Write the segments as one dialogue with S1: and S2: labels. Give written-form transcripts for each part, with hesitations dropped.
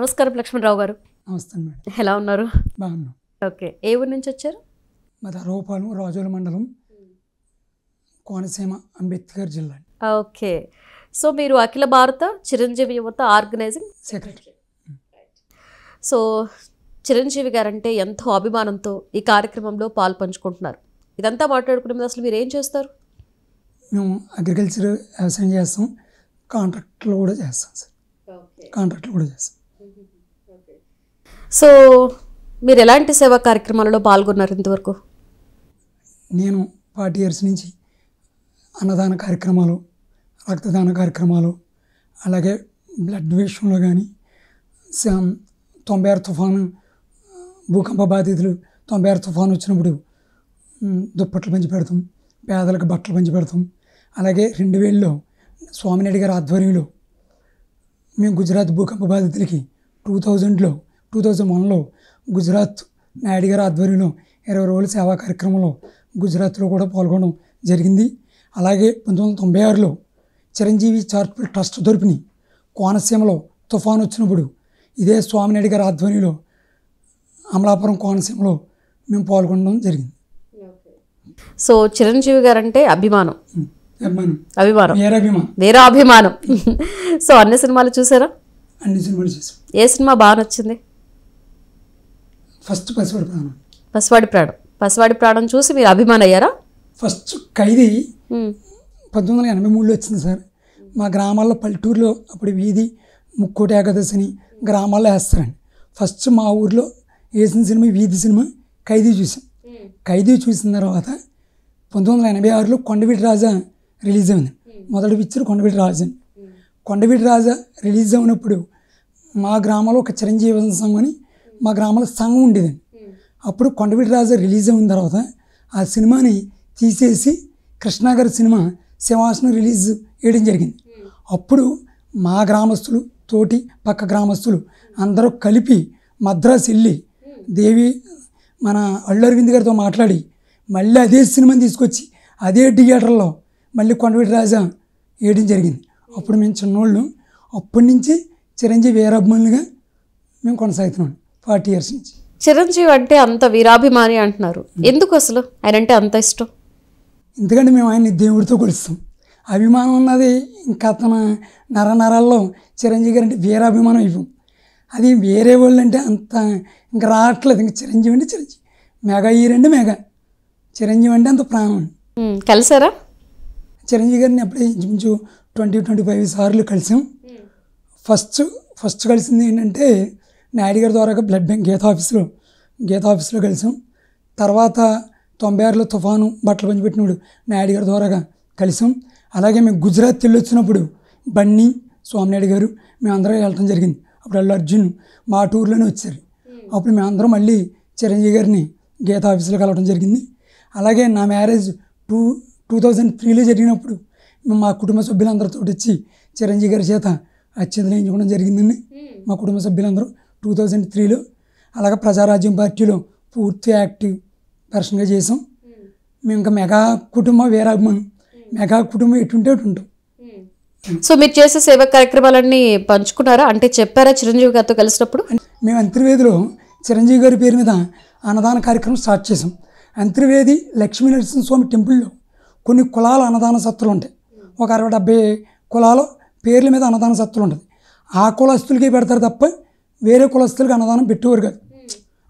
S1: నమస్కారం లక్ష్మణరావు గారు.
S2: నమస్తే మేడం.
S1: ఎలా ఉన్నారు?
S2: బాగున్నాం.
S1: ఓకే. ఏ ఊరు నుంచి వచ్చారు?
S2: మాది అరవపాలెం, రాజోల మండలం, కోనసీమ, అంబేద్కర్ జిల్లా.
S1: ఓకే. సో మీరు అఖిల భారత చిరంజీవి యువత ఆర్గనైజింగ్
S2: సెక్రటరీ.
S1: సో చిరంజీవి గారంటే ఎంతో అభిమానంతో ఈ కార్యక్రమంలో పాల్పంచుకుంటున్నారు. ఇదంతా మాట్లాడుకునే ముందు అసలు మీరు ఏం చేస్తారు?
S2: మేము అగ్రికల్చర్ వ్యవసాయం చేస్తాం, కాంట్రాక్ట్లు కూడా చేస్తాం సార్. కాంట్రాక్ట్లు కూడా చేస్తాం.
S1: సో మీరు ఎలాంటి సేవా కార్యక్రమాలలో పాల్గొన్నారు ఇంతవరకు?
S2: నేను 40 years నుంచి అన్నదాన కార్యక్రమాలు, రక్తదాన కార్యక్రమాలు, అలాగే బ్లడ్ విషయంలో కానీ 96 తుఫాను భూకంప బాధితులు 96 తుఫాను వచ్చినప్పుడు దుప్పట్లు పంచి పెడతాం, పేదలకు బట్టలు పంచి పెడతాం. అలాగే 2000లో స్వామినాయుడు గారి ఆధ్వర్యంలో మేము గుజరాత్ భూకంప బాధితులకి 2001లో గుజరాత్ నాయుడు గారి ఆధ్వర్యంలో 20 రోజుల సేవా కార్యక్రమంలో గుజరాత్లో కూడా పాల్గొనడం జరిగింది. అలాగే 1996లో చిరంజీవి చారిటబుల్ ట్రస్ట్ తరపుని కోనసీమలో తుఫాను వచ్చినప్పుడు ఇదే స్వామినాయుడు గారి ఆధ్వర్యంలో అమలాపురం కోనసీమలో మేము పాల్గొనడం జరిగింది.
S1: సో చిరంజీవి గారు అంటే అభిమానం, వేరే అభిమానం. సో అన్ని సినిమాలు చూసారా?
S2: అన్ని సినిమాలు చూసాం.
S1: ఏ సినిమా బాగా నచ్చింది?
S2: ఫస్ట్ పసివాడి ప్రాణం.
S1: పసివాడి ప్రాణం చూసి మీరు అభిమానం అయ్యారా?
S2: ఫస్ట్ ఖైదీ 1983లో వచ్చింది సార్. మా గ్రామాల్లో పల్లెటూరులో అప్పుడు వీధి ముక్కోటి ఏకాదశి అని గ్రామాల్లో వేస్తారండి. ఫస్ట్ మా ఊర్లో వేసిన సినిమా వీధి సినిమా ఖైదీ చూసాం. ఖైదీ చూసిన తర్వాత 1986లో కొండవీటి రాజా రిలీజ్ అయింది. మొదటి పిక్చర్ కొండవీటి రాజా. కొండవీటి రాజా రిలీజ్ అయినప్పుడు మా గ్రామంలో ఒక చిరంజీవి సంఘం అని మా గ్రామంలో సంఘం ఉండేదండి. అప్పుడు కొండవీటి రాజా రిలీజ్ అయిన తర్వాత ఆ సినిమాని తీసేసి కృష్ణ గారి సినిమా సింహాసనం రిలీజ్ చేయడం జరిగింది. అప్పుడు మా గ్రామస్తులు తోటి పక్క గ్రామస్తులు అందరూ కలిపి మద్రాసు వెళ్ళి దేవి మన అల్లు అరవింద్ గారితో మాట్లాడి మళ్ళీ అదే సినిమాని తీసుకొచ్చి అదే థియేటర్లో మళ్ళీ కొండవీటి రాజా వేయడం జరిగింది. అప్పుడు మేము చిన్నోళ్ళు. అప్పటి నుంచి చిరంజీవి వీరాభిమానులుగా మేము కొనసాగుతున్నాం 40 years నుంచి.
S1: చిరంజీవి అంటే అంత వీరాభిమాని అంటున్నారు, ఎందుకు అసలు ఆయన అంటే అంత ఇష్టం?
S2: ఎందుకంటే మేము ఆయన్ని దేవుడితో కొలుస్తాం. అభిమానం ఉన్నది ఇంకా అతను నరాల్లో చిరంజీవి గారు అంటే వీరాభిమానం ఇవ్వం. అది వేరే వాళ్ళు అంటే అంత ఇంకా రావట్లేదు. ఇంకా చిరంజీవి అంటే చిరంజీవి, మెగా హీరో అంటే మెగా, చిరంజీవి అంటే అంత ప్రాణం.
S1: కలిసారా
S2: చిరంజీవి గారిని? అప్పుడే ఇంచుమించు 20-25 సార్లు కలిసాం. ఫస్ట్ కలిసింది ఏంటంటే నాయుడు గారి ద్వారా బ్లడ్ బ్యాంక్ గీత ఆఫీస్లో కలిసాం. తర్వాత 96లో తుఫాను బట్టలు పంచిపెట్టినప్పుడు నాయుడు గారి ద్వారా కలిసాం. అలాగే మేము గుజరాత్ వెళ్ళి వచ్చినప్పుడు బన్నీ, స్వామినాయుడు గారు మేమందరం వెళ్ళటం జరిగింది. అప్పుడు అల్లు అర్జున్ మా టూర్లోనే వచ్చారు. అప్పుడు మేమందరం మళ్ళీ చిరంజీవి గారిని గీత ఆఫీస్లో కలవడం జరిగింది. అలాగే నా మ్యారేజ్ 2003లో జరిగినప్పుడు మేము మా కుటుంబ సభ్యులందరితో వచ్చి చిరంజీవి గారి చేత అత్యంతలు వేయించుకోవడం జరిగిందండి. మా కుటుంబ సభ్యులందరూ 2003లో. అలాగే ప్రజారాజ్యం పార్టీలో పూర్తి యాక్టివ్ పర్సన్గా చేసాం. మేము ఇంకా మెగా కుటుంబం వీరాభిమానం, మెగా కుటుంబం ఎటుంటే అటు ఉంటాం.
S1: సో మీరు చేసే సేవా కార్యక్రమాలన్నీ పంచుకున్నారా? అంటే చెప్పారా చిరంజీవి గారితో కలిసినప్పుడు?
S2: మేము అంతర్వేదిలో చిరంజీవి గారి పేరు మీద అన్నదాన కార్యక్రమం స్టార్ట్ చేసాం. అంతర్వేది లక్ష్మీ నరసింహస్వామి టెంపుల్లో కొన్ని కులాల అన్నదాన సత్తులు ఉంటాయి. ఒక 60-70 కులాల పేర్ల మీద అన్నదాన సత్తులు ఉంటుంది. ఆ కులస్తులకి పెడతారు తప్ప వేరే కులస్తులకి అన్నదానం పెట్టేవారు కాదు.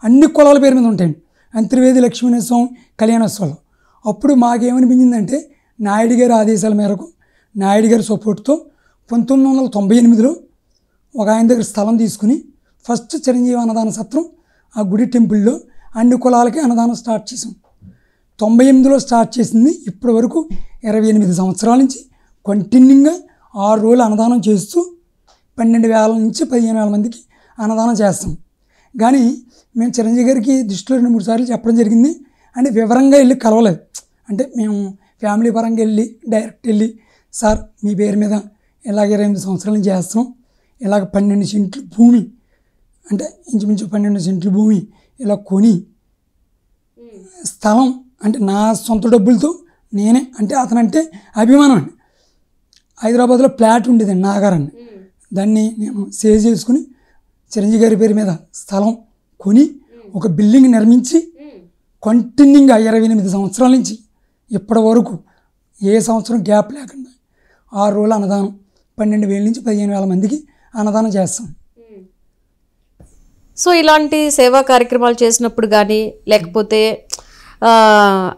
S2: అన్ని కులాల పేరు మీద ఉంటాయండి అంతర్వేది లక్ష్మీ నరసింహస్వామి కళ్యాణోత్సవాలు. అప్పుడు మాకేమనిపించిందంటే నాయుడు గారి ఆదేశాల మేరకు, నాయుడు గారి సపోర్ట్తో 1998లో ఒక ఆయన దగ్గర స్థలం తీసుకుని ఫస్ట్ చిరంజీవి అన్నదాన సత్రం ఆ గుడి టెంపుల్లో అన్ని కులాలకి అన్నదానం స్టార్ట్ చేసాం. 98లో స్టార్ట్ చేసింది. ఇప్పటి వరకు 28 సంవత్సరాల నుంచి కంటిన్యూగా 6 రోజులు అన్నదానం చేస్తూ 12,000 నుంచి 15,000 మందికి అన్నదానం చేస్తాం. కానీ మేము చిరంజీవి గారికి దృష్టిలో 2-3 సార్లు చెప్పడం జరిగింది. అంటే వివరంగా వెళ్ళి కలవలేదు. అంటే మేము ఫ్యామిలీ పరంగా డైరెక్ట్ వెళ్ళి సార్ మీ పేరు మీద ఇలాగ 28 సంవత్సరాల నుంచి చేస్తాం, ఇలాగ 12 సెంట్లు భూమి, అంటే ఇంచుమించు 12 సెంట్లు భూమి ఇలా కొని స్థలం అంటే నా సొంత డబ్బులతో నేనే, అంటే అతనంటే అభిమానం అండి. హైదరాబాద్లో ఫ్లాట్ ఉండేదండి నాగారాన్ని, దాన్ని నేను సేవ్ చేసుకుని చిరంజీవి గారి పేరు మీద స్థలం కొని ఒక బిల్డింగ్ నిర్మించి కంటిన్యూగా 28 సంవత్సరాల నుంచి ఇప్పటి వరకు ఏ సంవత్సరం గ్యాప్ లేకుండా 6 రోజులు అన్నదానం 12,000 నుంచి 15,000 మందికి అన్నదానం చేస్తాం.
S1: సో ఇలాంటి సేవా కార్యక్రమాలు చేసినప్పుడు కానీ లేకపోతే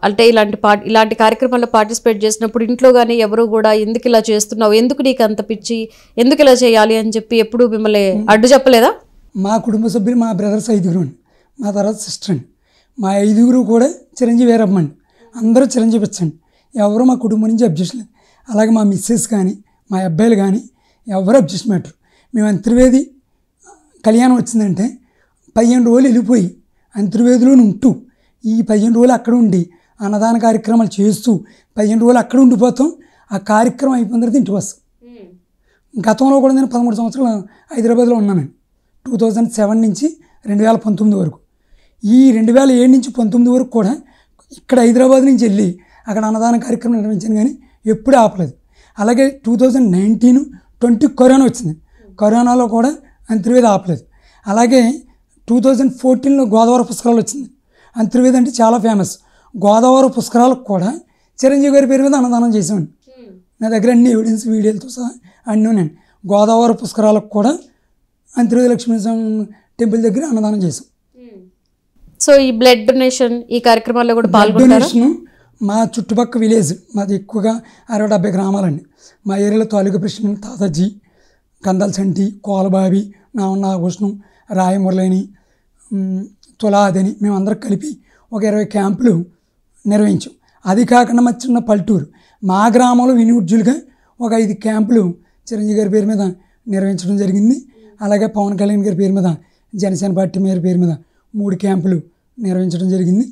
S1: అంటే ఇలాంటి కార్యక్రమాల్లో పార్టిసిపేట్ చేసినప్పుడు ఇంట్లో కానీ ఎవరు కూడా ఎందుకు ఇలా చేస్తున్నావు, ఎందుకు నీకు అంత పిచ్చి, ఎందుకు ఇలా చేయాలి అని చెప్పి ఎప్పుడు మిమ్మల్ని అడ్డు చెప్పలేదా?
S2: మా కుటుంబ సభ్యులు మా బ్రదర్స్ 5 అండి, మా తర్వాత సిస్టర్ అండి. మా 5 కూడా చిరంజీవి వీరమ్మండి, అందరూ చిరంజీవి వచ్చండి. ఎవరు మా కుటుంబం నుంచి అబ్జెక్షన్ లేదు. అలాగే మా మిస్సెస్ కానీ మా అబ్బాయిలు కానీ ఎవరు అబ్జెక్షన్ పెట్టరు. మేము అంతర్వేది కళ్యాణం వచ్చిందంటే 15 రోజులు వెళ్ళిపోయి అంతర్వేదిలోనే ఉంటూ ఈ 15 రోజులు అక్కడ ఉండి అన్నదాన కార్యక్రమాలు చేస్తూ 15 రోజులు అక్కడ ఉండిపోతాం. ఆ కార్యక్రమం అయిపోయిన తర్వాత ఇంటికి వస్తాం. గతంలో కూడా నేను 13 సంవత్సరాలు హైదరాబాద్లో ఉన్నానండి. 2007 నుంచి 2019 వరకు. ఈ 2007 నుంచి 19 వరకు కూడా ఇక్కడ హైదరాబాద్ నుంచి వెళ్ళి అక్కడ అన్నదాన కార్యక్రమం నిర్వహించాను కానీ ఎప్పుడూ ఆపలేదు. అలాగే 2019-20 కరోనా వచ్చింది. కరోనాలో కూడా అంతర్వేది ఆపలేదు. అలాగే 2014లో గోదావరి పుష్కరాలు వచ్చింది. అంతర్వేది అంటే చాలా ఫేమస్. గోదావరి పుష్కరాలకు కూడా చిరంజీవి గారి పేరు మీద అన్నదానం చేసామండి. నా దగ్గర అన్ని ఎవిడెన్స్ వీడియోలతో సహా అన్నీ ఉన్నాయండి. గోదావరి పుష్కరాలకు కూడా అంతర్వేది లక్ష్మీ టెంపుల్ దగ్గర అన్నదానం చేసాం.
S1: సో ఈ బ్లడ్ డొనేషన్ ఈ కార్యక్రమాల్లో కూడా పాల్గొన్నారు.
S2: మా చుట్టుపక్కల విలేజ్ మాది ఎక్కువగా 60-70 గ్రామాలండి. మా ఏరియాలో తాలూకా ప్రెసిడెంట్ తాతాజీ, కందల సంటి, కోలబాబి, నాగభూషణం, రాయమురళిని, తులాదని మేమందరం కలిపి ఒక 20 క్యాంపులు నిర్వహించాం. అది కాకుండా మా చిన్న పల్లెటూరు మా గ్రామంలో వినియోజ్జులుగా ఒక 5 క్యాంపులు చిరంజీవి గారి పేరు మీద నిర్వహించడం జరిగింది. అలాగే పవన్ కళ్యాణ్ గారి పేరు మీద జనసేన పార్టీ పేరు మీద 3 క్యాంపులు నిర్వహించడం జరిగింది.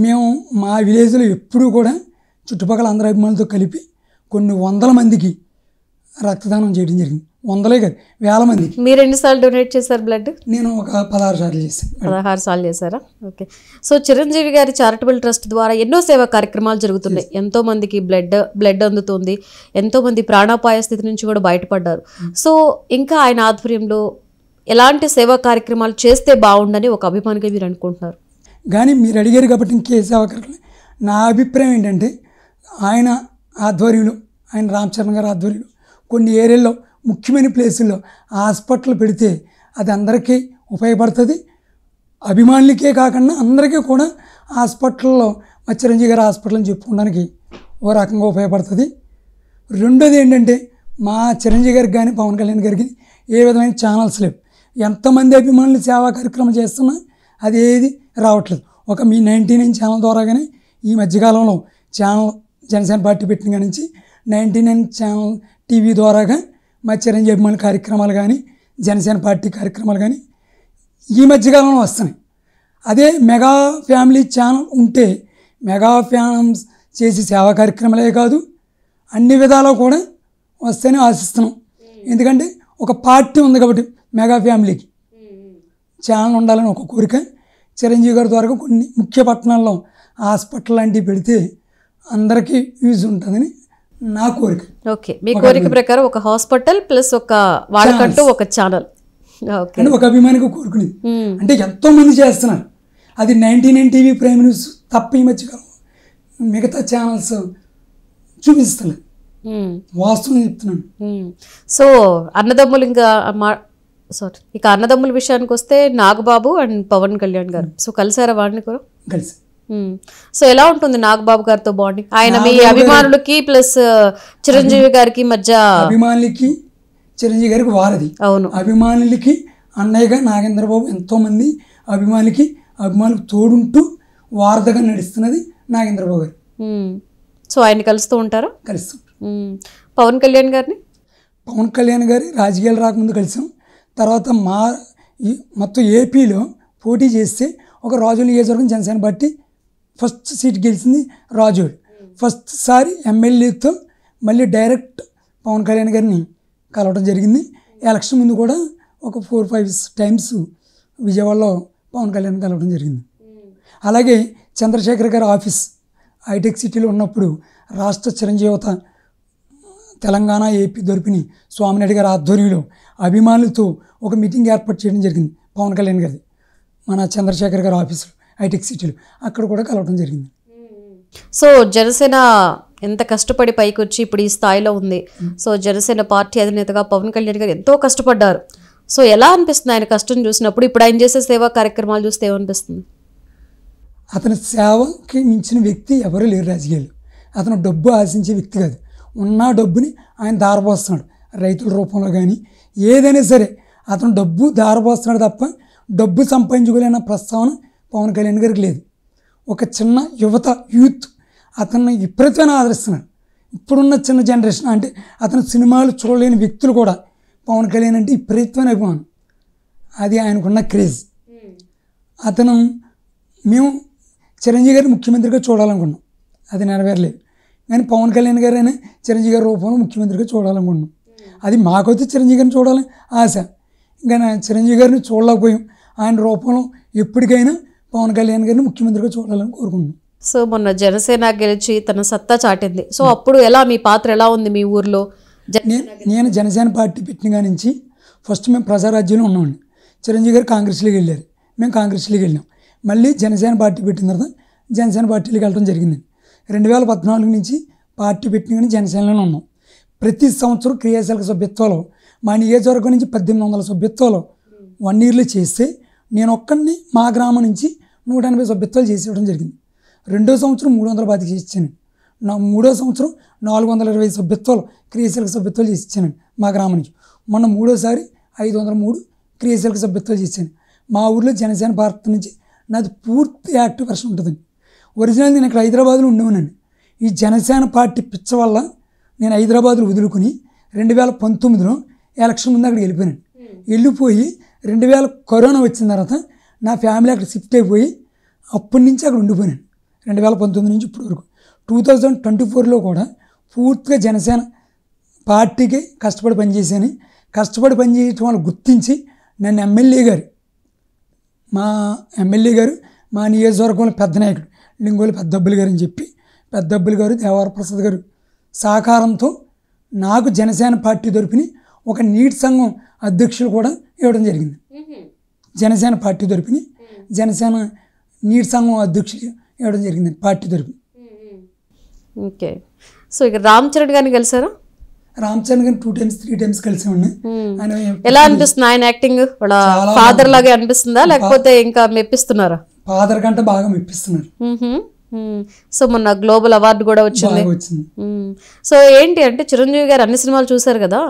S2: మేము మా విలేజ్లో ఎప్పుడూ కూడా చుట్టుపక్కల అందరి అభిమానులతో కలిపి కొన్ని 100 మందికి రక్తదానం చేయడం జరిగింది. 100లే కాదు, 1000 మందికి.
S1: మీరు ఎన్నిసార్లు డొనేట్ చేశారు బ్లడ్?
S2: నేను ఒక 16 సార్లు చేశాను.
S1: 16 సార్లు చేశారా? ఓకే. సో చిరంజీవి గారి చారిటబుల్ ట్రస్ట్ ద్వారా ఎన్నో సేవా కార్యక్రమాలు జరుగుతున్నాయి. ఎంతో మందికి బ్లడ్ అందుతుంది. ఎంతో మంది ప్రాణాపాయ స్థితి నుంచి కూడా బయటపడ్డారు. సో ఇంకా ఆయన ఆధ్వర్యంలో ఎలాంటి సేవా కార్యక్రమాలు చేస్తే బాగుండని ఒక అభిమానిగా మీరు అనుకుంటున్నారు?
S2: కానీ మీరు అడిగారు కాబట్టి ఇంకే సేవా కార్యక్రమం. నా అభిప్రాయం ఏంటంటే ఆయన ఆధ్వర్యంలో, ఆయన రామ్ చరణ్ గారి ఆధ్వర్యంలో కొన్ని ఏరియాల్లో ముఖ్యమైన ప్లేసుల్లో హాస్పిటల్ పెడితే అది అందరికీ ఉపయోగపడుతుంది. అభిమానులకే కాకుండా అందరికీ కూడా హాస్పిటల్లో మా చిరంజీవి గారి హాస్పిటల్ అని చెప్పుకోవడానికి ఓ రకంగా ఉపయోగపడుతుంది. రెండోది ఏంటంటే మా చిరంజీవి గారికి కానీ పవన్ కళ్యాణ్ గారికి ఏ విధమైన ఛానల్స్ లేవు. ఎంతమంది అభిమానులు సేవా కార్యక్రమం చేస్తున్నా అది ఏది రావట్లేదు. ఒక మీ 99 ఛానల్ ద్వారా కానీ ఈ మధ్యకాలంలో ఛానల్ జనసేన పార్టీ పెట్టిన కాడి నుంచి 99 ఛానల్ టీవీ ద్వారాగా మా చిరంజీవి అభిమానుల కార్యక్రమాలు కానీ జనసేన పార్టీ కార్యక్రమాలు కానీ ఈ మధ్యకాలంలో వస్తున్నాయి. అదే మెగా ఫ్యామిలీ ఛానల్ ఉంటే మెగా ఫ్యాన్స్ చేసి సేవా కార్యక్రమాలే కాదు అన్ని విధాలు కూడా వస్తేనే ఆశిస్తున్నాం. ఎందుకంటే ఒక పార్టీ ఉంది కాబట్టి మెగా ఫ్యామిలీకి ఛానల్ ఉండాలని ఒక కోరిక. చిరంజీవి గారి ద్వారా కొన్ని ముఖ్య పట్టణాల్లో హాస్పిటల్ లాంటివి పెడితే అందరికీ యూజ్ ఉంటుందని నా కోరిక.
S1: ఓకే, మీ కోరిక ప్రకారం ఒక హాస్పిటల్ ప్లస్ ఒక వాళ్ళకంటూ ఒక ఛానల్
S2: అంటే ఒక అభిమానికి కోరుకునేది. అంటే ఎంతోమంది చేస్తున్నారు. అది 99 టీవీ ప్రైమ్ న్యూస్ తప్ప ఈ మధ్యకాలం మిగతా ఛానల్స్ చూపిస్తలేదు. వాస్తవం చెప్తున్నాను.
S1: సో అన్నదమ్ములు ఇక అన్నదమ్ముల విషయానికి వస్తే నాగబాబు అండ్ పవన్ కళ్యాణ్ గారు సో కలిసారా వాడిని కూడా?
S2: కలిసి.
S1: సో ఎలా ఉంటుంది నాగబాబు గారితో బాండింగ్? ఆయన మీ అభిమానులకి ప్లస్ చిరంజీవి గారికి మధ్య.
S2: అభిమానులకి చిరంజీవి గారికి వారధి.
S1: అవును,
S2: అభిమానులకి అన్నయ్యగా నాగేంద్రబాబు ఎంతోమంది అభిమానులకు తోడుంటూ వారధిగా నడుస్తున్నది నాగేంద్రబాబు గారు.
S1: సో ఆయన కలుస్తూ ఉంటారా?
S2: కలుస్తాం.
S1: పవన్ కళ్యాణ్ గారిని?
S2: పవన్ కళ్యాణ్ గారి రాజకీయాలు రాకముందు కలిసాం. తర్వాత మొత్తం ఏపీలో పోటీ చేస్తే ఒక రాజోలు నియోజకవర్గం జనసేన పార్టీ ఫస్ట్ సీట్ గెలిచింది రాజోలు. ఫస్ట్ సారి ఎమ్మెల్యేతో మళ్ళీ డైరెక్ట్ పవన్ కళ్యాణ్ గారిని కలవడం జరిగింది. ఎలక్షన్ ముందు కూడా ఒక 4-5 టైమ్స్ విజయవాడలో పవన్ కళ్యాణ్ కలవడం జరిగింది. అలాగే చంద్రశేఖర్ గారి ఆఫీస్ హైటెక్ సిటీలో ఉన్నప్పుడు రాష్ట్ర చిరంజీవత తెలంగాణ ఏపీ దొరికిని స్వామినాయుడు గారి ఆధ్వర్యంలో అభిమానులతో ఒక మీటింగ్ ఏర్పాటు చేయడం జరిగింది. పవన్ కళ్యాణ్ గారిది మన చంద్రశేఖర్ గారి ఆఫీసులో హైటెక్ సిటీలో అక్కడ కూడా కలవడం జరిగింది.
S1: సో జనసేన ఎంత కష్టపడి పైకి వచ్చి ఇప్పుడు ఈ స్థాయిలో ఉంది. సో జనసేన పార్టీ అధినేతగా పవన్ కళ్యాణ్ గారు ఎంతో కష్టపడ్డారు. సో ఎలా అనిపిస్తుంది ఆయన కష్టం చూసినప్పుడు? ఇప్పుడు ఆయన చేసే సేవా కార్యక్రమాలు చూస్తే ఏమనిపిస్తుంది?
S2: అతని సేవకి మించిన వ్యక్తి ఎవరు లేరు రాజకీయాలు. అతను డబ్బు ఆశించే వ్యక్తి కాదు. ఉన్న డబ్బుని ఆయన దారపోస్తున్నాడు, రైతుల రూపంలో కానీ ఏదైనా సరే అతను డబ్బు దారపోస్తున్నాడు తప్ప డబ్బు సంపాదించుకోలేన ప్రస్తావన పవన్ కళ్యాణ్ గారికి లేదు. ఒక చిన్న యూత్ అతన్ని విపరీతంగా ఆదరిస్తున్నారు. ఇప్పుడున్న చిన్న జనరేషన్ అంటే అతను సినిమాలు చూడలేని వ్యక్తులు కూడా పవన్ కళ్యాణ్ అంటే విపరీతమైన అభిమానం. అది ఆయనకున్న క్రేజ్. మేము చిరంజీవి గారిని ముఖ్యమంత్రిగా చూడాలనుకున్నాం, అది నెరవేరలేదు. కానీ పవన్ కళ్యాణ్ గారైనా చిరంజీవి గారి రూపంలో ముఖ్యమంత్రిగా చూడాలనుకున్నాం. అది మాకైతే చిరంజీవి గారిని చూడాలని ఆశ. ఇంకా చిరంజీవి గారిని చూడలేకపోయాం. ఆయన రూపంలో ఎప్పటికైనా పవన్ కళ్యాణ్ గారిని ముఖ్యమంత్రిగా చూడాలని కోరుకుంటున్నాం.
S1: సో మొన్న జనసేన గెలిచి తన సత్తా చాటింది. సో అప్పుడు ఎలా మీ పాత్ర ఎలా ఉంది మీ ఊర్లో?
S2: నేను జనసేన పార్టీ పెట్టిన నుంచి ఫస్ట్ మేము ప్రజారాజ్యంలో ఉన్నామండి. చిరంజీవి గారు కాంగ్రెస్లోకి వెళ్ళారు, మేము కాంగ్రెస్లోకి వెళ్ళాం. మళ్ళీ జనసేన పార్టీ పెట్టిన తర్వాత జనసేన పార్టీలోకి వెళ్ళడం జరిగింది. 2014 నుంచి పార్టీ పెట్టిన కానీ జనసేనలోనే ఉన్నాం. ప్రతి సంవత్సరం క్రియాశీలక సభ్యత్వాలు మా నియోజకవర్గం నుంచి 1800 సభ్యత్వాలు 1 ఇయర్లో చేస్తే నేను ఒక్కడిని మా గ్రామం నుంచి 180 సభ్యత్వాలు చేసి ఇవ్వడం జరిగింది. 2వ సంవత్సరం 325 చేసి ఇచ్చాను. 3వ సంవత్సరం 420 సభ్యత్వాలు క్రియాశీలక సభ్యత్వాలు చేసి ఇచ్చానండి మా గ్రామం నుంచి. మొన్న 3వసారి 503 క్రియాశీలక సభ్యత్వాలు చేశాను. మా ఊర్లో జనసేన పార్టీ నుంచి నాది పూర్తి యాక్టివ్ వర్షన్ ఉంటుందండి. ఒరిజినల్ నేను ఇక్కడ హైదరాబాద్లో ఉండేవానండి. ఈ జనసేన పార్టీ పిచ్చ వల్ల నేను హైదరాబాద్లో వదులుకుని 2019లో ఎలక్షన్ ముందు అక్కడికి వెళ్ళిపోయానండి. వెళ్ళిపోయి 2000 కరోనా వచ్చిన తర్వాత నా ఫ్యామిలీ అక్కడ షిఫ్ట్ అయిపోయి అప్పటి నుంచి అక్కడ ఉండిపోయాను. 2019 నుంచి ఇప్పటి వరకు 2024లో కూడా పూర్తిగా జనసేన పార్టీకి కష్టపడి పనిచేశాను. కష్టపడి పనిచేయటం వాళ్ళు గుర్తించి నన్ను మా ఎమ్మెల్యే గారు మా నియోజకవర్గంలో పెద్ద నాయకుడు లింగోలి పెద్దబ్బులు గారు అని చెప్పి పెద్దబ్బులు గారు దేవరప్రసాద్ గారు సహకారంతో నాకు జనసేన పార్టీ తరపుని ఒక నీటి సంఘం అధ్యక్షులు కూడా ఇవ్వడం జరిగింది. జనసేన పార్టీ తరపుని జనసేన నీటి సంఘం అధ్యక్షులు ఇవ్వడం జరిగింది పార్టీ తరపున.
S1: ఓకే. సో ఇక రామ్ చరణ్ గారిని కలిసారా?
S2: రామ్ చరణ్ గారిని 2 times 3 times కలిసామండి. ఆయన
S1: ఎలా అనిపిస్తుంది ఆయన యాక్టింగ్? వాళ్ళ ఫాదర్ లాగే అనిపిస్తుందా లేకపోతే ఇంకా మెప్పిస్తున్నారా?
S2: ఫాదర్ కంటే బాగా మెప్పిస్తున్నారు.
S1: సో మొన్న గ్లోబల్ అవార్డు కూడా వచ్చింది. సో ఏంటి అంటే చిరంజీవి గారు అన్ని సినిమాలు చూసారు కదా,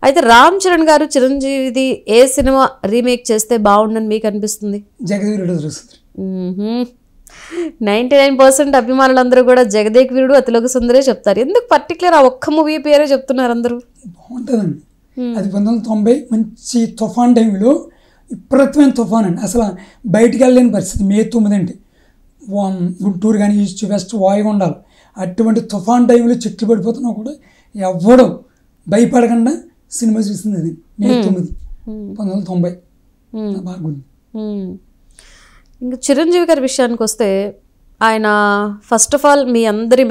S1: అయితే రామ్ చరణ్ గారు చిరంజీవిది ఏ సినిమా రీమేక్ చేస్తే బాగుండని మీకు అనిపిస్తుంది?
S2: జగదేవుడు
S1: 99% అభిమానులందరూ కూడా జగదేక్ వీరుడు అతిలోక సుందరే చెప్తారు. ఎందుకు పర్టికులర్ ఆ ఒక్క మూవీ పేరే చెప్తున్నారు అందరూ?
S2: బాగుంటుందండి. అది 1990 మంచి తుఫాన్ టైంలో విపరీతమైన తుఫాన్ అండి. అసలు బయటికి వెళ్ళలేని పరిస్థితి. May 9 అంటే గుంటూరు కానీ ఈస్ట్ వెస్ట్ వాయుగుండాలు అటువంటి తుఫాన్ టైంలో చెట్లు పడిపోతున్నా కూడా ఎవ్వడో భయపడకుండా సినిమా చూసింది. అది May 9, 1990. బాగుంది.
S1: ఇంకా చిరంజీవి గారి విషయానికి వస్తే ఆయన ఫస్ట్ ఆఫ్ ఆల్ మీ అందరి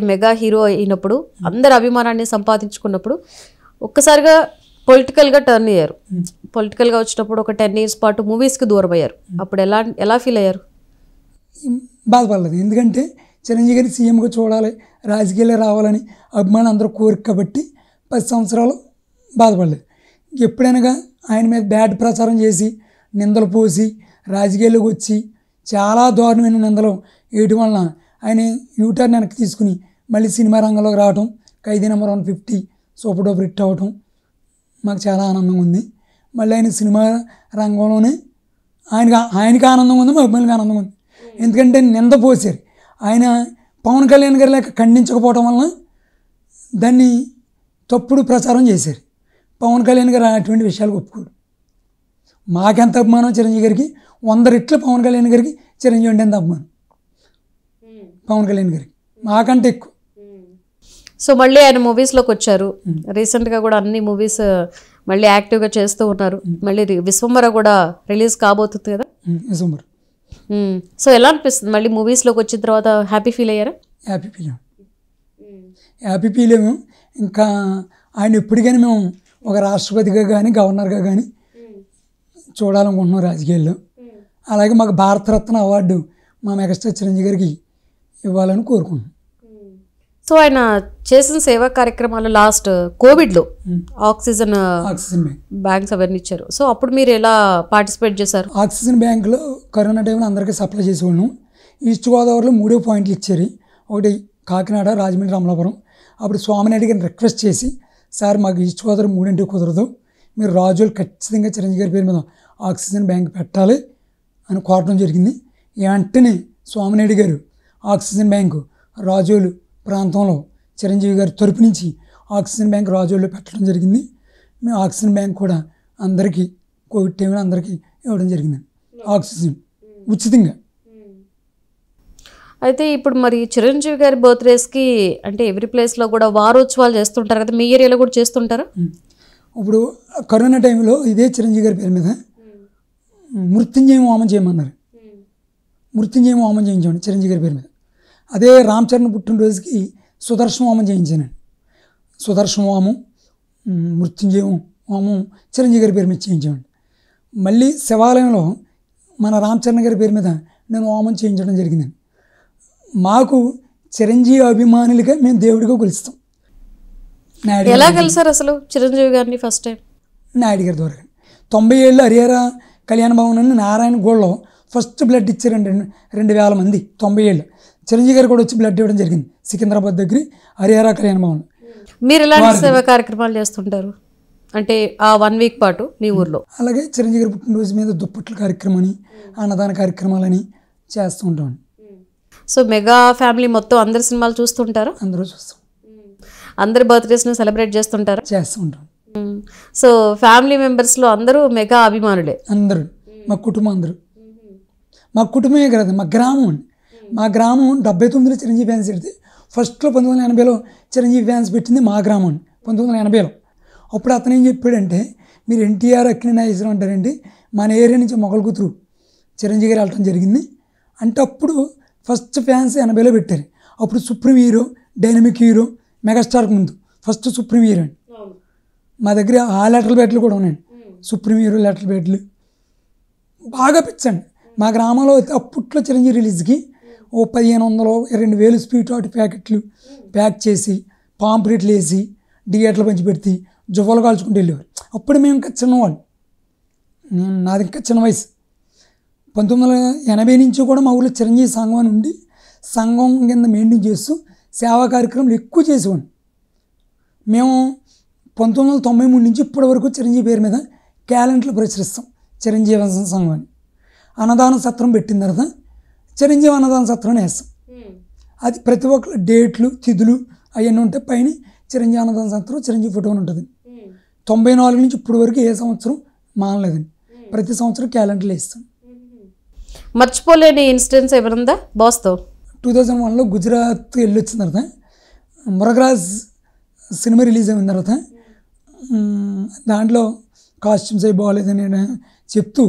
S1: మెగా హీరో అయినప్పుడు అందరి అభిమానాన్ని సంపాదించుకున్నప్పుడు ఒక్కసారిగా పొలిటికల్గా టర్న్ అయ్యారు. పొలిటికల్గా వచ్చినప్పుడు ఒక 10 years పాటు మూవీస్కి దూరం అయ్యారు. అప్పుడు ఎలా ఫీల్ అయ్యారు?
S2: బాధపడలేదు. ఎందుకంటే చిరంజీవి గారిని సీఎంగా చూడాలి, రాజకీయాలు రావాలని అభిమానులు అందరూ కోరిక కాబట్టి 10 సంవత్సరాలు బాధపడలేదు. ఎప్పుడైనా ఆయన మీద బ్యాడ్ ప్రచారం చేసి నిందలు పోసి రాజకీయాల్లోకి వచ్చి చాలా దారుణమైన నిందలు వేయటం వలన ఆయన యూటర్న్ వెనక్కి తీసుకుని మళ్ళీ సినిమా రంగంలోకి రావటం, ఖైదీ నెంబర్ 150 సూపర్ డూపర్ హిట్ అవ్వటం మాకు చాలా ఆనందంగా ఉంది. మళ్ళీ ఆయన సినిమా రంగంలోనే ఆయనకి ఆనందంగా ఉంది, మా అభిమానులకి ఆనందంగా ఉంది. ఎందుకంటే నింద పోసారు. ఆయన పవన్ కళ్యాణ్ గారి లేక ఖండించకపోవటం వలన దాన్ని తప్పుడు ప్రచారం చేశారు. పవన్ కళ్యాణ్ గారు అటువంటి విషయాలు ఒప్పుకోడు. మాకెంత అభిమానం చిరంజీవి గారికి 100 రెట్లు పవన్ కళ్యాణ్ గారికి చిరంజీవి అంటే ఎంత అభిమానం పవన్ కళ్యాణ్ గారికి మాకంటే ఎక్కువ.
S1: సో మళ్ళీ ఆయన మూవీస్లోకి వచ్చారు. రీసెంట్గా కూడా అన్ని మూవీస్ మళ్ళీ యాక్టివ్గా చేస్తూ ఉన్నారు. మళ్ళీ విశ్వంబర కూడా రిలీజ్ కాబోతుంది కదా.
S2: విశ్వంబర.
S1: సో ఎలా అనిపిస్తుంది మళ్ళీ మూవీస్లోకి వచ్చిన తర్వాత? హ్యాపీ ఫీల్ అయ్యారా?
S2: Happy feel. హ్యాపీ ఫీల్ అయ్యాము. ఇంకా ఆయన ఎప్పటికైనా మేము ఒక రాష్ట్రపతిగా కానీ గవర్నర్గా కానీ చూడాలనుకుంటున్నాం రాజకీయాల్లో. అలాగే మాకు భారతరత్న అవార్డు మా మెగాస్టార్ చిరంజీవి గారికి ఇవ్వాలని కోరుకుంటున్నాం.
S1: సో ఆయన చేసిన సేవా కార్యక్రమాలు లాస్ట్ కోవిడ్లో ఆక్సిజన్ బ్యాంక్స్ అవన్నీ ఇచ్చారు. సో అప్పుడు మీరు ఎలా పార్టిసిపేట్ చేశారు?
S2: ఆక్సిజన్ బ్యాంకులో కరోనా టైంలో అందరికీ సప్లై చేసేవాళ్ళం. ఈస్ట్ గోదావరిలో 3 పాయింట్లు ఇచ్చారు. ఒకటి కాకినాడ, రాజమండ్రి, అమలాపురం. అప్పుడు స్వామినాయుడు గారిని రిక్వెస్ట్ చేసి, సార్ మాకు ఈస్ట్ గోదావరి 3 అంటే కుదరదు, మీరు రాజులు ఖచ్చితంగా చిరంజీవి గారి పేరు మీద ఆక్సిజన్ బ్యాంక్ పెట్టాలి అని కోరడం జరిగింది. వెంటనే స్వామినాయుడు గారు ఆక్సిజన్ బ్యాంకు రాజోలు ప్రాంతంలో చిరంజీవి గారి తరపు నుంచి ఆక్సిజన్ బ్యాంక్ రాజోల్లో పెట్టడం జరిగింది. మేము ఆక్సిజన్ బ్యాంక్ కూడా అందరికీ కోవిడ్ టైంలో అందరికీ ఇవ్వడం జరిగింది ఆక్సిజన్ ఉచితంగా.
S1: అయితే ఇప్పుడు మరి చిరంజీవి గారి బర్త్డేస్కి అంటే ఎవ్రీ ప్లేస్లో కూడా వారోత్సవాలు చేస్తుంటారు కదా, మీ ఏరియాలో కూడా చేస్తుంటారా?
S2: ఇప్పుడు కరోనా టైంలో ఇదే చిరంజీవి గారి పేరు మీద మృత్యుంజయ హోమం చేయమన్నారు. మృత్యుంజయ హోమం చేయించామండి చిరంజీవి గారి పేరు మీద. అదే రామ్ చరణ్ పుట్టినరోజుకి సుదర్శన హోమం చేయించానండి. సుదర్శన హోమం, మృత్యుంజయ హోమం చిరంజీవి గారి పేరు మీద చేయించామండి. మళ్ళీ శివాలయంలో మన రామ్ చరణ్ గారి పేరు మీద నేను హోమం చేయించడం జరిగిందండి. మాకు చిరంజీవి అభిమానులుగా మేము దేవుడిగా కొలుస్తాం.
S1: ఎలా కలిసారు అసలు చిరంజీవి గారిని ఫస్ట్ టైం?
S2: నాయుడు గారి ద్వారా. 90 ఏళ్ళు హరిహర కళ్యాణ భవన్ అని నారాయణ గోడలో ఫస్ట్ బ్లడ్ ఇచ్చారండి 2000 మంది. 90 ఏళ్ళు చిరంజీవి గారు కూడా వచ్చి బ్లడ్ ఇవ్వడం జరిగింది సికింద్రాబాద్ దగ్గర హరిహర కళ్యాణ భవన్.
S1: మీరు ఎలాంటి సేవా కార్యక్రమాలు చేస్తుంటారు అంటే ఆ 1 వీక్ పాటు మీ ఊర్లో?
S2: అలాగే చిరంజీవి గారి పుట్టినరోజు మీద దుప్పట్ల కార్యక్రమం అని, అన్నదాన కార్యక్రమాలని చేస్తూ ఉంటాం.
S1: సో మెగా ఫ్యామిలీ మొత్తం అందరి సినిమాలు చూస్తుంటారా?
S2: అందరూ చూస్తాం.
S1: అందరి బర్త్డేస్ని సెలబ్రేట్ చేస్తుంటారా?
S2: చేస్తూ ఉంటాం.
S1: సో ఫ్యామిలీ మెంబర్స్లో అందరూ మెగా అభిమానులే?
S2: అందరూ మా కుటుంబం, అందరూ మా కుటుంబమే కదా, మా గ్రామం అండి. మా గ్రామం 79లో చిరంజీవి ఫ్యాన్స్ పెడితే ఫస్ట్లో 1980లో చిరంజీవి ఫ్యాన్స్ పెట్టింది మా గ్రామం అండి 1980లో. అప్పుడు అతను ఏం చెప్పాడంటే, మీరు ఎన్టీఆర్ అక్కినే నాగేశ్వరరావు అంటారండి, మన ఏరియా నుంచి మొగలు కూతురు చిరంజీవి గారు వెళ్ళటం జరిగింది అంటే అప్పుడు ఫస్ట్ ఫ్యాన్స్ 80లో పెట్టారు. అప్పుడు సుప్రీం హీరో, డైనమిక్ హీరో, మెగాస్టార్కి ముందు ఫస్ట్ సుప్రీం హీరో అండి. మా దగ్గర ఆ లెటర్ బ్యాట్లు కూడా ఉన్నాయండి, సుప్రీం హీరో లెటర్ బ్యాట్లు బాగా పిచ్చండి. మా గ్రామంలో అప్పట్లో చిరంజీవి రిలీజ్కి 1500 2000 స్వీట్ హాట్ ప్యాకెట్లు ప్యాక్ చేసి పాంప్లెట్లు వేసి థియేటర్లు పంచి పెడితే జువ్వలు కాల్చుకుంటూ వెళ్ళేవారు. అప్పుడు మేము ఇంకా చిన్నవాళ్ళు, నాది ఇంకా చిన్న వయసు. 1980 నుంచి కూడా మా ఊళ్ళో చిరంజీవి సంఘం అని ఉండి సంఘం కింద మెయింటైన్ చేస్తూ సేవా కార్యక్రమాలు ఎక్కువ చేసేవాడిని. మేము 1993 నుంచి ఇప్పటి వరకు చిరంజీవి పేరు మీద క్యాలెండర్లు ప్రచురిస్తాం. చిరంజీవి సంఘం అని అన్నదాన సత్రం పెట్టిన తర్వాత చిరంజీవి అన్నదాన సత్రం వేస్తాం. అది ప్రతి ఒక్కరు డేట్లు, తిథులు అవన్నీ ఉంటాయి. పైన చిరంజీవి అన్నదాన సత్రం చిరంజీవి ఫోటో ఉంటుంది. 94 నుంచి ఇప్పటి వరకు ఏ సంవత్సరం మానలేదండి. ప్రతి సంవత్సరం క్యాలెండర్లు వేస్తాం.
S1: మర్చిపోలేని ఇన్సిడెంట్స్ ఏమైనా బాస్తో?
S2: 2001లో గుజరాత్ వెళ్ళి వచ్చిన తర్వాత మురగరాజ్ సినిమా రిలీజ్ అయిన తర్వాత దాంట్లో కాస్ట్యూమ్స్ అవి బాగోలేదని చెప్తూ,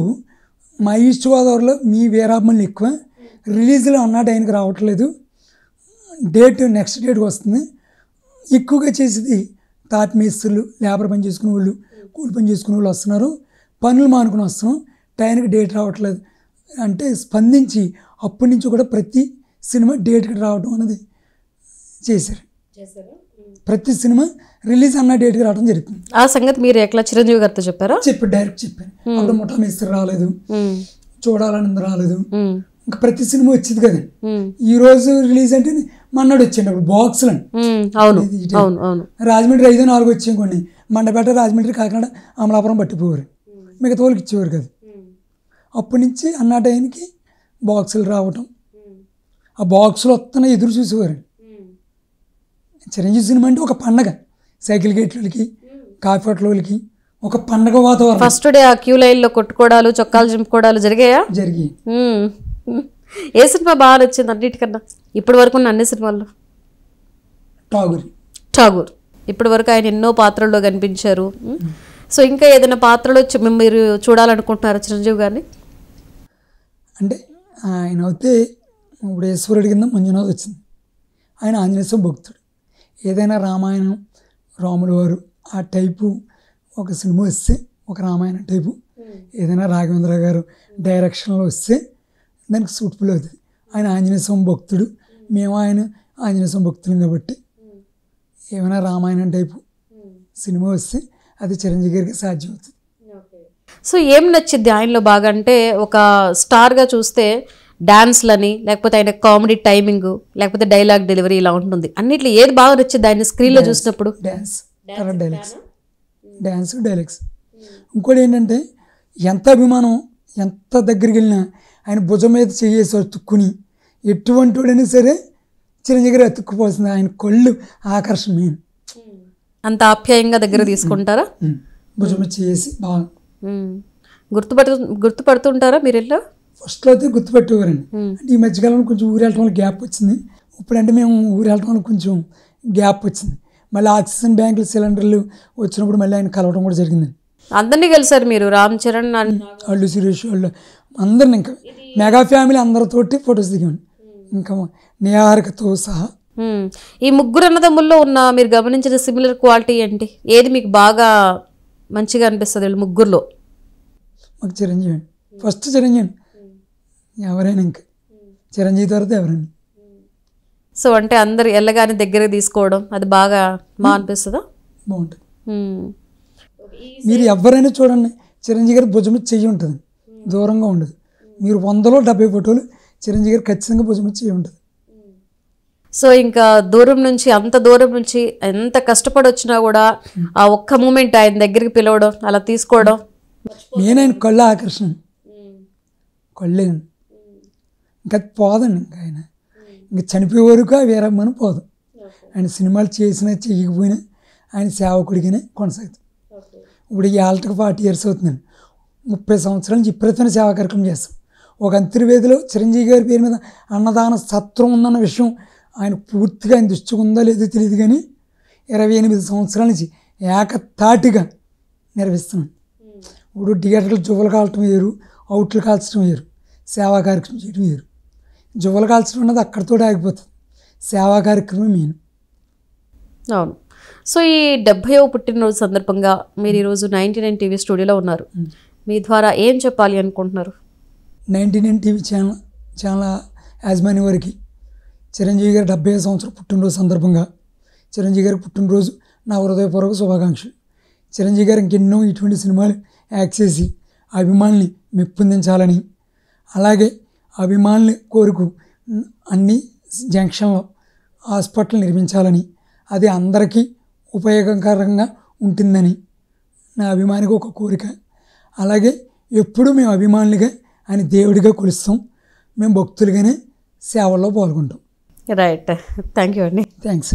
S2: మా ఈస్ట్ గోదావరిలో మీ వీరాభిమానులు ఎక్కువ, రిలీజ్లో అన్న టైంకి రావట్లేదు, డేట్ నెక్స్ట్ డేట్కి వస్తుంది, ఎక్కువగా చేసేది తాటి మేస్త్రులు, లేబర్ పని చేసుకునే వాళ్ళు, కూలి పని చేసుకునే వాళ్ళు వస్తున్నారు, పనులు మానుకుని వస్తున్నాం, టైంకి డేట్ రావట్లేదు అంటే స్పందించి అప్పటి నుంచి కూడా ప్రతి సినిమా డేట్కి రావడం అనేది చేశారు. ప్రతి సినిమా రిలీజ్ అన్న డేట్కి రావడం జరుగుతుంది.
S1: ఆ సంగతి మీరు ఎట్లా చిరంజీవి గారితో చెప్పారా?
S2: డైరెక్ట్ చెప్పాను. అప్పుడు ముఠా మేస్త్రి రాలేదు, చూడాలని రాలేదు, ఇంకా ప్రతి సినిమా వచ్చింది కదండి. ఈ రోజు రిలీజ్ అంటే మన్నాడు వచ్చింది అప్పుడు బాక్సులు రాజమండ్రి 5, 4 వచ్చాయి కొన్ని, మండపేట, రాజమండ్రి, కాకినాడ, అమలాపురం పట్టిపోయారు, మిగతా వాళ్ళకి ఇచ్చేవారు కదా. అప్పటి నుంచి అన్న టైంకి బాక్సులు రావటం, ఆ బాక్సులు వస్తున్న ఎదురు చూసేవారు. చిరంజీవి సినిమా అంటే ఒక పండగ, సైకిల్ గేట్లకి, కాఫీ హోటల్కి ఒక పండగ వాతావరణం.
S1: ఫస్ట్ డే ఆ క్యూ లైన్లో కొట్టుకోవడాలు, చొక్కాలు చింపుకోవడాలు జరిగాయా?
S2: జరిగాయి.
S1: ఏ సినిమా బాగా నచ్చింది అన్నిటికన్నా ఇప్పటి వరకు ఉన్న అన్ని సినిమాల్లో? ఠాగూర్. ఇప్పటి వరకు ఆయన ఎన్నో పాత్రల్లో కనిపించారు. సో ఇంకా ఏదైనా పాత్రలో మీరు చూడాలనుకుంటున్నారా చిరంజీవి గారిని?
S2: అంటే ఆయన అయితే ఇప్పుడు ఈశ్వరుడి కింద మంజునాథ్ వచ్చింది, ఆయన ఆంజనేయ స్వామి భక్తుడు. ఏదైనా రామాయణం, రాముల వారు ఆ టైపు ఒక సినిమా వస్తే, ఒక రామాయణం టైపు ఏదైనా రాఘవేంద్ర గారు డైరెక్షన్లో వస్తే దానికి సూట్ఫుల్ అవుతుంది. ఆయన ఆంజనేయ స్వామి భక్తుడు, మేము ఆయన ఆంజనేయ స్వామి భక్తులం కాబట్టి ఏమైనా రామాయణం టైపు సినిమా వస్తే అది చిరంజీవి గారికి సాధ్యం అవుతుంది.
S1: సో ఏం నచ్చింది ఆయనలో బాగా అంటే, ఒక స్టార్గా చూస్తే డాన్స్లని, లేకపోతే ఆయన కామెడీ టైమింగ్, లేకపోతే డైలాగ్ డెలివరీ ఇలా ఉంటుంది. అన్నిట్లో ఏది బాగా నచ్చింది ఆయన స్క్రీన్లో చూసినప్పుడు?
S2: డ్యాన్స్, తర్వాత డైలాగ్స్. Dance, dialogues. ఇంకోటి ఏంటంటే ఎంత అభిమానం, ఎంత దగ్గరికి వెళ్ళినా ఆయన భుజం మీద చేసి అతుక్కుని ఎటువంటి వాడైనా సరే చిరంజీవి గారు అతుక్కుపోతుంది. ఆయన కళ్ళు ఆకర్షణ మెయిన్.
S1: అంత ఆప్యాయంగా దగ్గర తీసుకుంటారా?
S2: భుజం మీద చేసి బాగా
S1: గుర్తుపడుతుంటారా మీరు ఎట్లా?
S2: ఫస్ట్లో అయితే గుర్తుపెట్టేవారండి. అంటే ఈ మధ్యకాలంలో కొంచెం ఊరు వెళ్ళటం వల్ల గ్యాప్ వచ్చింది. ఇప్పుడంటే మేము ఊరు వెళ్ళటం వల్ల కొంచెం గ్యాప్ వచ్చింది. మళ్ళీ ఆక్సిజన్ బ్యాంకులు సిలిండర్లు వచ్చినప్పుడు మళ్ళీ ఆయన కలవడం కూడా జరిగిందండి.
S1: అందరినీ కలిసారు మీరు, రామ్ చరణ్,
S2: వాళ్ళు సురేష్ వాళ్ళు అందరిని, ఇంకా మెగా ఫ్యామిలీ అందరితోటి ఫొటోస్ దిగాను, ఇంకా నిహారికతో సహా.
S1: ఈ ముగ్గురు అన్నదమ్ముల్లో ఉన్న మీరు గమనించిన సిమిలర్ క్వాలిటీ ఏంటి? ఏది మీకు బాగా మంచిగా అనిపిస్తుంది వీళ్ళు ముగ్గురులో?
S2: మాకు చిరంజీవి అండి, ఫస్ట్ చిరంజీవి. ఎవరైనా ఇంకా చిరంజీవి తర్వాత ఎవరైనా.
S1: సో అంటే అందరు ఎల్లగానే దగ్గరకు తీసుకోవడం అది బాగా అనిపిస్తుందా?
S2: బాగుంటుంది. మీరు ఎవరైనా చూడండి, చిరంజీవి గారి భుజం మీద చెయ్యి ఉంటుంది, దూరంగా ఉండదు. మీరు 100లో 70 ఫోటోలు చిరంజీవి గారు ఖచ్చితంగా భుజం మీద చెయ్యి ఉంటుంది.
S1: సో ఇంకా దూరం నుంచి, అంత దూరం నుంచి ఎంత కష్టపడి వచ్చినా కూడా ఆ ఒక్క మూమెంట్ ఆయన దగ్గరికి పిలవడం, అలా తీసుకోవడం,
S2: మెయిన్ ఆయన కళ్ళు ఆకర్షణ, కళ్ళే ఇంకా పోదండి. ఇంకా ఆయన ఇంకా చనిపోయే వరకు ఆ వీరమ్మని పోదు. ఆయన సినిమాలు చేసినా చేయకపోయినా ఆయన సేవకుడిగానే కొనసాగుతుంది. ఇప్పుడు ఈ ఆల్టకి 40 years అవుతుందండి. 30 సంవత్సరాల నుంచి విపరీతమైన సేవా కార్యక్రమం చేస్తాం. ఒక అంతర్వేదిలో చిరంజీవి గారి పేరు మీద అన్నదాన సత్రం ఉందన్న విషయం ఆయన పూర్తిగా ఆయన దృష్టికి ఉందో లేదో తెలియదు, కానీ 28 సంవత్సరాల నుంచి ఏకతాటిగా నిర్వహిస్తున్నాను. ఇప్పుడు థియేటర్లు జువ్వలు కాల్చడం వేరు, అవుట్లు కాల్చడం వేరు, సేవా కార్యక్రమం చేయడం వేరు. జువ్వలు కాల్చడం అన్నది అక్కడితో ఆగిపోతుంది, సేవా కార్యక్రమం మెయిన్.
S1: అవును. సో ఈ 70వ పుట్టినరోజు సందర్భంగా మీరు ఈరోజు 99 టీవీ స్టూడియోలో ఉన్నారు. మీ ద్వారా ఏం చెప్పాలి అనుకుంటున్నారు?
S2: 99 టీవీ ఛానల్ యాజమాన్య వారికి చిరంజీవి గారి 70వ సంవత్సరం పుట్టినరోజు సందర్భంగా చిరంజీవి గారి పుట్టినరోజు నా హృదయపూర్వక శుభాకాంక్షలు. చిరంజీవి గారు ఇంకెన్నో ఇటువంటి సినిమాలు యాక్ట్ చేసి అభిమానుల్ని మెప్పొందించాలని, అలాగే అభిమానుల కోరిక అన్ని జంక్షన్లో హాస్పిటల్ నిర్మించాలని, అది అందరికీ ఉపయోగకరంగా ఉంటుందని నా అభిమానికి ఒక కోరిక. అలాగే ఎప్పుడు మేము అభిమానులుగా ఆయన దేవుడిగా కొలుస్తాం, మేము భక్తులుగానే సేవల్లో పాల్గొంటాం.
S1: రైట్, థ్యాంక్ యూ అండి.
S2: థ్యాంక్స్.